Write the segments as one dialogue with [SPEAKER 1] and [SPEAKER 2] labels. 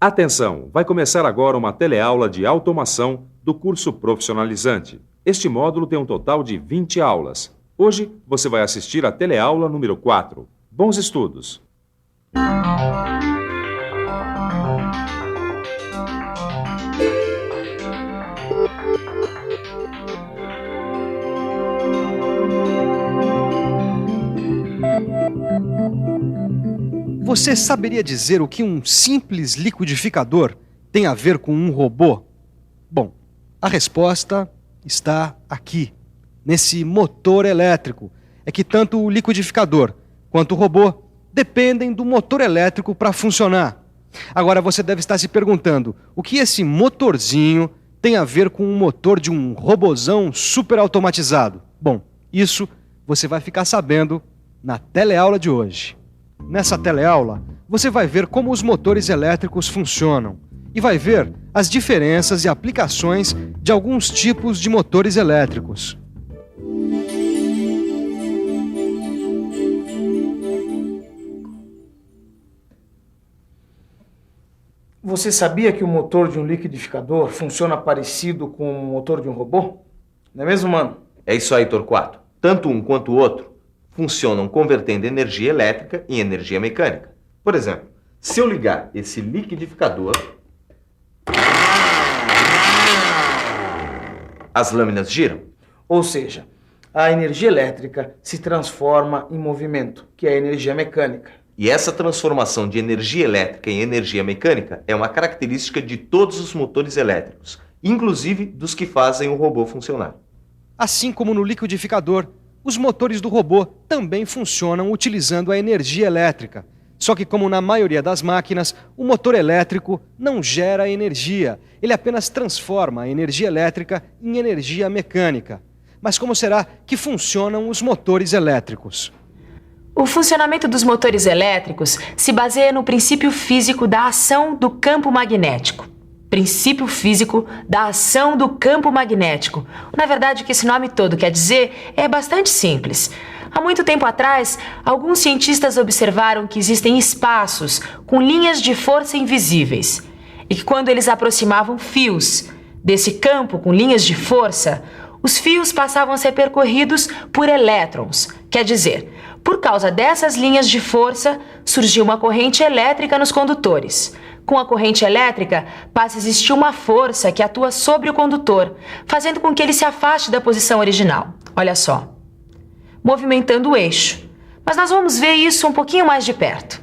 [SPEAKER 1] Atenção! Vai começar agora uma teleaula de automação do curso profissionalizante. Este módulo tem um total de 20 aulas. Hoje você vai assistir a teleaula número 4. Bons estudos!
[SPEAKER 2] Você saberia dizer o que um simples liquidificador tem a ver com um robô? Bom, a resposta está aqui, nesse motor elétrico. É que tanto o liquidificador quanto o robô dependem do motor elétrico para funcionar. Agora você deve estar se perguntando, o que esse motorzinho tem a ver com o motor de um robozão super automatizado? Bom, isso você vai ficar sabendo na teleaula de hoje. Nessa teleaula, você vai ver como os motores elétricos funcionam e vai ver as diferenças e aplicações de alguns tipos de motores elétricos.
[SPEAKER 3] Você sabia que o motor de um liquidificador funciona parecido com o motor de um robô? Não é mesmo, mano?
[SPEAKER 4] É isso aí, Torquato. Tanto um quanto o outro funcionam convertendo energia elétrica em energia mecânica. Por exemplo, se eu ligar esse liquidificador, as lâminas giram.
[SPEAKER 3] Ou seja, a energia elétrica se transforma em movimento, que é a energia mecânica.
[SPEAKER 4] E essa transformação de energia elétrica em energia mecânica é uma característica de todos os motores elétricos, inclusive dos que fazem o robô funcionar.
[SPEAKER 2] Assim como no liquidificador, os motores do robô também funcionam utilizando a energia elétrica. Só que, como na maioria das máquinas, o motor elétrico não gera energia. Ele apenas transforma a energia elétrica em energia mecânica. Mas como será que funcionam os motores elétricos?
[SPEAKER 5] O funcionamento dos motores elétricos se baseia no princípio físico da ação do campo magnético. Princípio físico da ação do campo magnético. Na verdade, o que esse nome todo quer dizer é bastante simples. Há muito tempo atrás, alguns cientistas observaram que existem espaços com linhas de força invisíveis e que quando eles aproximavam fios desse campo com linhas de força, os fios passavam a ser percorridos por elétrons. Quer dizer, por causa dessas linhas de força, surgiu uma corrente elétrica nos condutores. Com a corrente elétrica, passa a existir uma força que atua sobre o condutor, fazendo com que ele se afaste da posição original. Olha só, movimentando o eixo. Mas nós vamos ver isso um pouquinho mais de perto.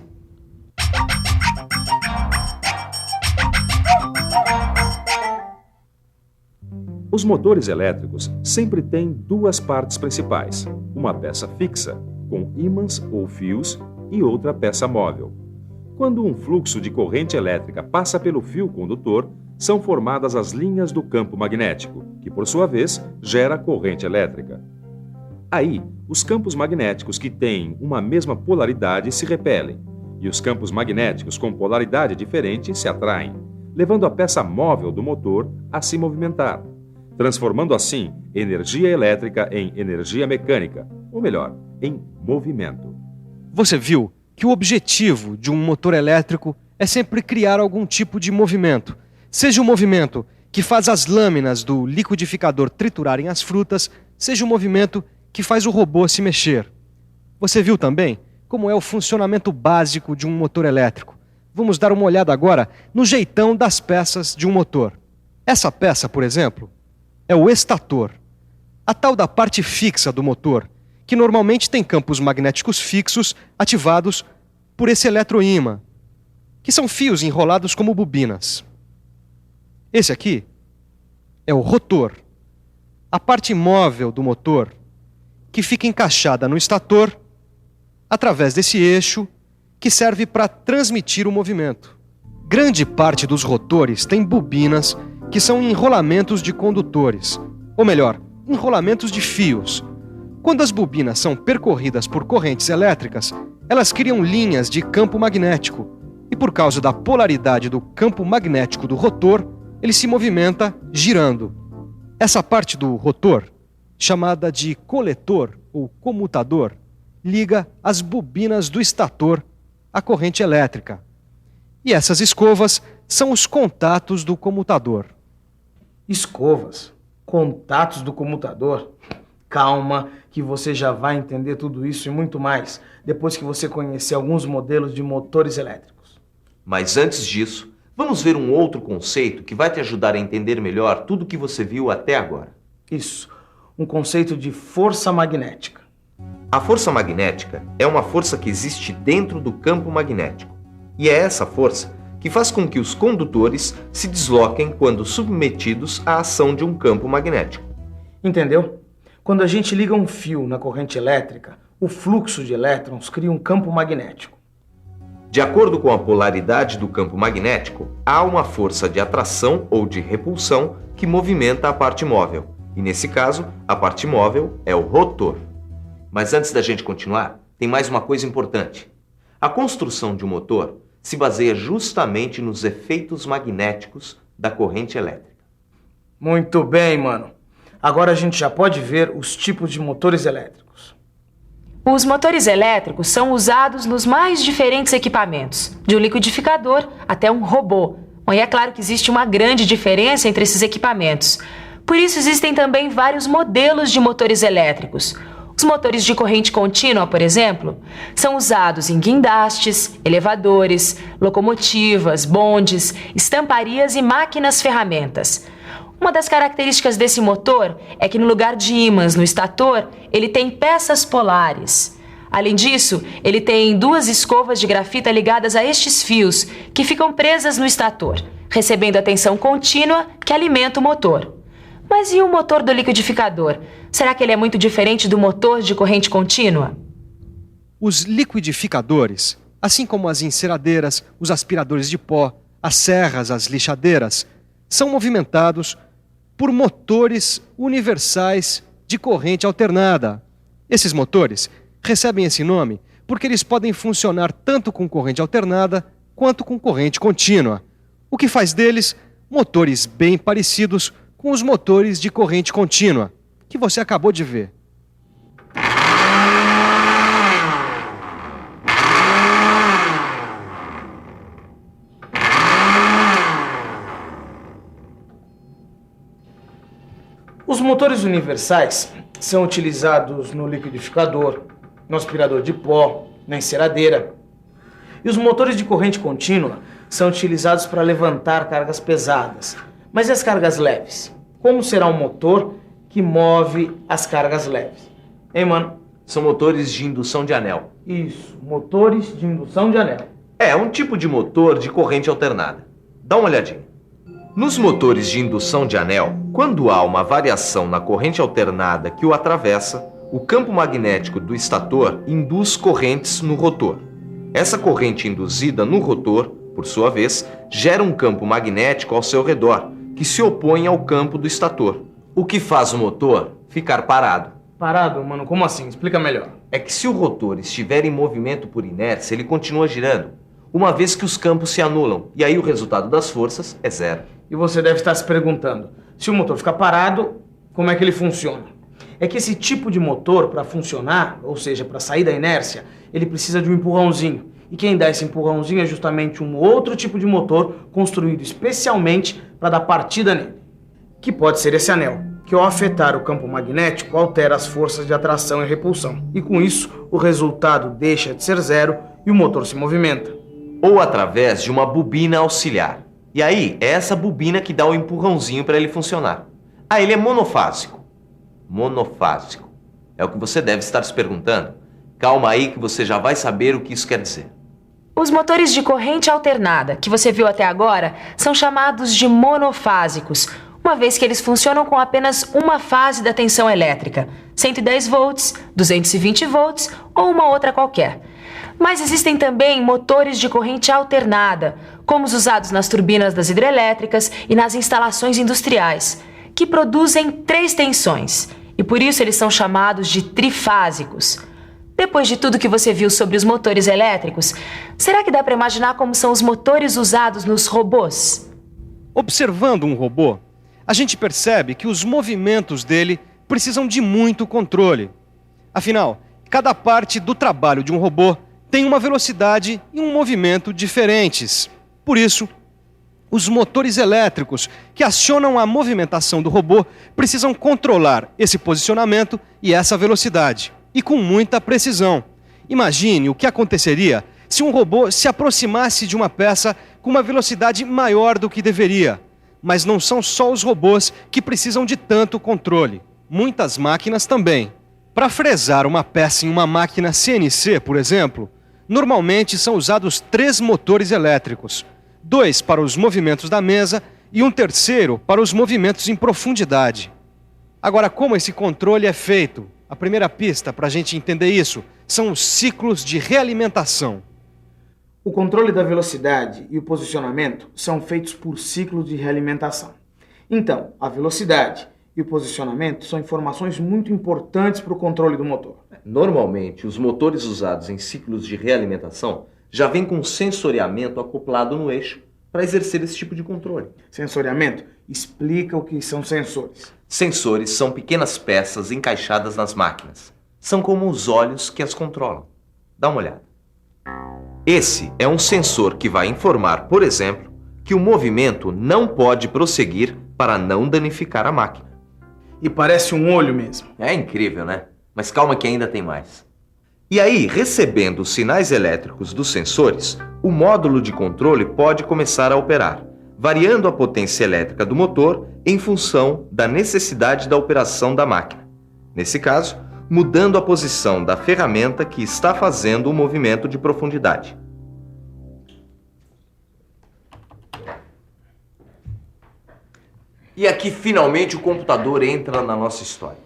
[SPEAKER 1] Os motores elétricos sempre têm duas partes principais, uma peça fixa, com ímãs ou fios, e outra peça móvel. Quando um fluxo de corrente elétrica passa pelo fio condutor, são formadas as linhas do campo magnético, que por sua vez gera corrente elétrica. Aí, os campos magnéticos que têm uma mesma polaridade se repelem, e os campos magnéticos com polaridade diferente se atraem, levando a peça móvel do motor a se movimentar, transformando assim energia elétrica em energia mecânica, ou melhor, em movimento.
[SPEAKER 2] Você viu que o objetivo de um motor elétrico é sempre criar algum tipo de movimento. Seja o movimento que faz as lâminas do liquidificador triturarem as frutas, seja o movimento que faz o robô se mexer. Você viu também como é o funcionamento básico de um motor elétrico. Vamos dar uma olhada agora no jeitão das peças de um motor. Essa peça, por exemplo, é o estator, a tal da parte fixa do motor, que normalmente tem campos magnéticos fixos ativados por esse eletroímã, que são fios enrolados como bobinas. Esse aqui é o rotor, a parte móvel do motor, que fica encaixada no estator através desse eixo que serve para transmitir o movimento. Grande parte dos rotores tem bobinas que são enrolamentos de condutores, ou melhor, enrolamentos de fios. Quando as bobinas são percorridas por correntes elétricas, elas criam linhas de campo magnético, e por causa da polaridade do campo magnético do rotor, ele se movimenta girando. Essa parte do rotor, chamada de coletor ou comutador, liga as bobinas do estator à corrente elétrica. E essas escovas são os contatos do comutador.
[SPEAKER 3] Escovas, contatos do comutador. Calma, que você já vai entender tudo isso e muito mais depois que você conhecer alguns modelos de motores elétricos.
[SPEAKER 4] Mas antes disso, vamos ver um outro conceito que vai te ajudar a entender melhor tudo o que você viu até agora.
[SPEAKER 3] Isso, um conceito de força magnética.
[SPEAKER 4] A força magnética é uma força que existe dentro do campo magnético. E é essa força que faz com que os condutores se desloquem quando submetidos à ação de um campo magnético.
[SPEAKER 3] Entendeu? Quando a gente liga um fio na corrente elétrica, o fluxo de elétrons cria um campo magnético.
[SPEAKER 4] De acordo com a polaridade do campo magnético, há uma força de atração ou de repulsão que movimenta a parte móvel. E nesse caso, a parte móvel é o rotor. Mas antes da gente continuar, tem mais uma coisa importante. A construção de um motor se baseia justamente nos efeitos magnéticos da corrente elétrica.
[SPEAKER 3] Muito bem, mano. Agora a gente já pode ver os tipos de motores elétricos.
[SPEAKER 5] Os motores elétricos são usados nos mais diferentes equipamentos, de um liquidificador até um robô. Bom, e é claro que existe uma grande diferença entre esses equipamentos. Por isso existem também vários modelos de motores elétricos. Os motores de corrente contínua, por exemplo, são usados em guindastes, elevadores, locomotivas, bondes, estamparias e máquinas-ferramentas. Uma das características desse motor é que no lugar de ímãs no estator, ele tem peças polares. Além disso, ele tem duas escovas de grafita ligadas a estes fios, que ficam presas no estator, recebendo a tensão contínua que alimenta o motor. Mas e o motor do liquidificador? Será que ele é muito diferente do motor de corrente contínua?
[SPEAKER 2] Os liquidificadores, assim como as enceradeiras, os aspiradores de pó, as serras, as lixadeiras, são movimentados por motores universais de corrente alternada. Esses motores recebem esse nome porque eles podem funcionar tanto com corrente alternada quanto com corrente contínua, o que faz deles motores bem parecidos com os motores de corrente contínua, que você acabou de ver.
[SPEAKER 3] Os motores universais são utilizados no liquidificador, no aspirador de pó, na enceradeira. E os motores de corrente contínua são utilizados para levantar cargas pesadas. Mas e as cargas leves? Como será um motor que move as cargas leves? Hein, mano?
[SPEAKER 4] São motores de indução de anel.
[SPEAKER 3] Isso, motores de indução de anel.
[SPEAKER 4] É um tipo de motor de corrente alternada. Dá uma olhadinha. Nos motores de indução de anel, quando há uma variação na corrente alternada que o atravessa, o campo magnético do estator induz correntes no rotor. Essa corrente induzida no rotor, por sua vez, gera um campo magnético ao seu redor, que se opõe ao campo do estator, o que faz o motor ficar parado.
[SPEAKER 3] Parado, mano? Como assim? Explica melhor.
[SPEAKER 4] É que se o rotor estiver em movimento por inércia, ele continua girando, uma vez que os campos se anulam, e aí o resultado das forças é zero.
[SPEAKER 3] E você deve estar se perguntando, se o motor ficar parado, como é que ele funciona? É que esse tipo de motor, para funcionar, ou seja, para sair da inércia, ele precisa de um empurrãozinho. E quem dá esse empurrãozinho é justamente um outro tipo de motor construído especialmente para dar partida nele, que pode ser esse anel, que ao afetar o campo magnético altera as forças de atração e repulsão. E com isso, o resultado deixa de ser zero e o motor se movimenta.
[SPEAKER 4] Ou através de uma bobina auxiliar. E aí, é essa bobina que dá o empurrãozinho para ele funcionar. Ah, ele é monofásico. Monofásico. É o que você deve estar se perguntando. Calma aí que você já vai saber o que isso quer dizer.
[SPEAKER 5] Os motores de corrente alternada, que você viu até agora, são chamados de monofásicos, uma vez que eles funcionam com apenas uma fase da tensão elétrica, 110 volts, 220 volts ou uma outra qualquer. Mas existem também motores de corrente alternada, como os usados nas turbinas das hidrelétricas e nas instalações industriais, que produzem 3 tensões, e por isso eles são chamados de trifásicos. Depois de tudo que você viu sobre os motores elétricos, será que dá para imaginar como são os motores usados nos robôs?
[SPEAKER 2] Observando um robô, a gente percebe que os movimentos dele precisam de muito controle. Afinal, cada parte do trabalho de um robô tem uma velocidade e um movimento diferentes. Por isso, Os motores elétricos que acionam a movimentação do robô precisam controlar esse posicionamento e essa velocidade, e com muita precisão. Imagine o que aconteceria se um robô se aproximasse de uma peça com uma velocidade maior do que deveria. Mas não são só os robôs que precisam de tanto controle. Muitas máquinas também. Para fresar uma peça em uma máquina CNC, por exemplo, normalmente são usados 3 motores elétricos. 2 para os movimentos da mesa e um terceiro para os movimentos em profundidade. Agora, como esse controle é feito? A primeira pista para a gente entender isso são os ciclos de realimentação.
[SPEAKER 3] O controle da velocidade e o posicionamento são feitos por ciclos de realimentação. Então, a velocidade e o posicionamento são informações muito importantes para o controle do motor.
[SPEAKER 4] Normalmente, os motores usados em ciclos de realimentação já vêm com sensoriamento acoplado no eixo para exercer esse tipo de controle.
[SPEAKER 3] Sensoriamento explica o que são sensores.
[SPEAKER 4] Sensores são pequenas peças encaixadas nas máquinas. São como os olhos que as controlam. Dá uma olhada. Esse é um sensor que vai informar, por exemplo, que o movimento não pode prosseguir para não danificar a máquina.
[SPEAKER 3] E parece um olho mesmo.
[SPEAKER 4] É incrível, né? Mas calma que ainda tem mais. E aí, recebendo os sinais elétricos dos sensores, o módulo de controle pode começar a operar, variando a potência elétrica do motor em função da necessidade da operação da máquina. Nesse caso, mudando a posição da ferramenta que está fazendo o movimento de profundidade. E aqui finalmente o computador entra na nossa história.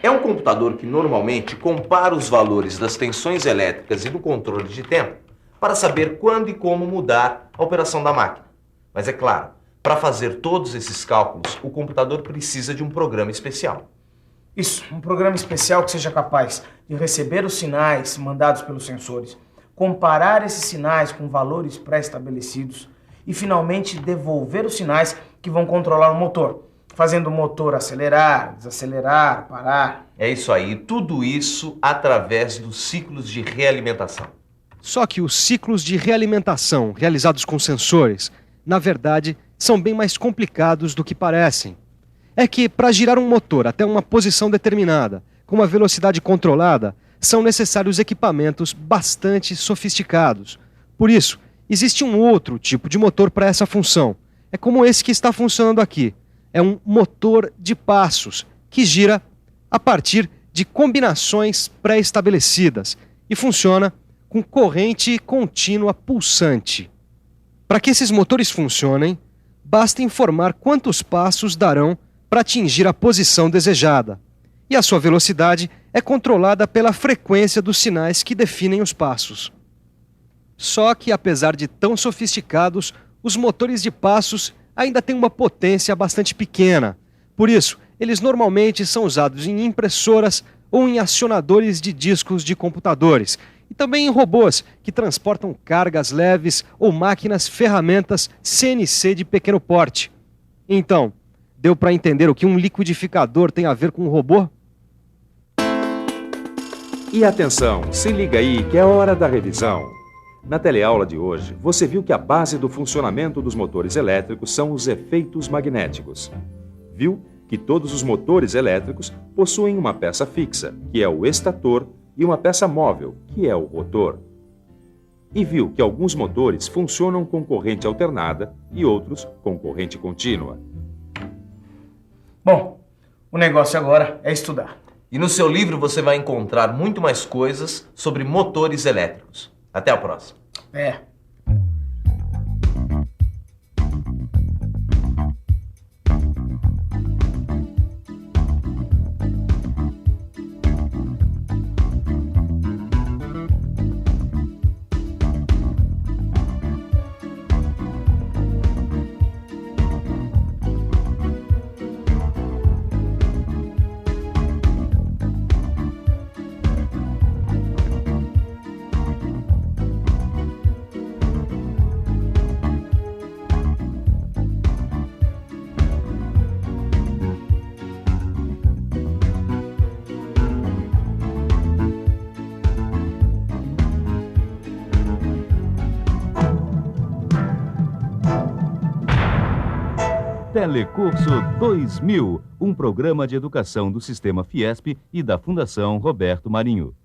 [SPEAKER 4] É um computador que normalmente compara os valores das tensões elétricas e do controle de tempo para saber quando e como mudar a operação da máquina. Mas é claro, para fazer todos esses cálculos, o computador precisa de um programa especial.
[SPEAKER 3] Isso, um programa especial que seja capaz de receber os sinais mandados pelos sensores, comparar esses sinais com valores pré-estabelecidos e finalmente devolver os sinais que vão controlar o motor, fazendo o motor acelerar, desacelerar, parar.
[SPEAKER 4] É isso aí, tudo isso através dos ciclos de realimentação.
[SPEAKER 2] Só que os ciclos de realimentação realizados com sensores, na verdade, são bem mais complicados do que parecem. É que, para girar um motor até uma posição determinada, com uma velocidade controlada, são necessários equipamentos bastante sofisticados. Por isso, existe um outro tipo de motor para essa função. É como esse que está funcionando aqui. É um motor de passos, que gira a partir de combinações pré-estabelecidas e funciona com corrente contínua pulsante. Para que esses motores funcionem, basta informar quantos passos darão para atingir a posição desejada. E a sua velocidade é controlada pela frequência dos sinais que definem os passos. Só que, apesar de tão sofisticados, os motores de passos ainda têm uma potência bastante pequena. Por isso, eles normalmente são usados em impressoras ou em acionadores de discos de computadores, e também em robôs que transportam cargas leves ou máquinas ferramentas CNC de pequeno porte. Então, deu para entender o que um liquidificador tem a ver com um robô?
[SPEAKER 1] E atenção, se liga aí que é hora da revisão. Na teleaula de hoje, você viu que a base do funcionamento dos motores elétricos são os efeitos magnéticos. Viu que todos os motores elétricos possuem uma peça fixa, que é o estator, e uma peça móvel, que é o rotor. E viu que alguns motores funcionam com corrente alternada e outros com corrente contínua.
[SPEAKER 3] Bom, o negócio agora é estudar.
[SPEAKER 4] E no seu livro você vai encontrar muito mais coisas sobre motores elétricos. Até a próxima.
[SPEAKER 3] É.
[SPEAKER 6] Telecurso 2000, um programa de educação do Sistema Fiesp e da Fundação Roberto Marinho.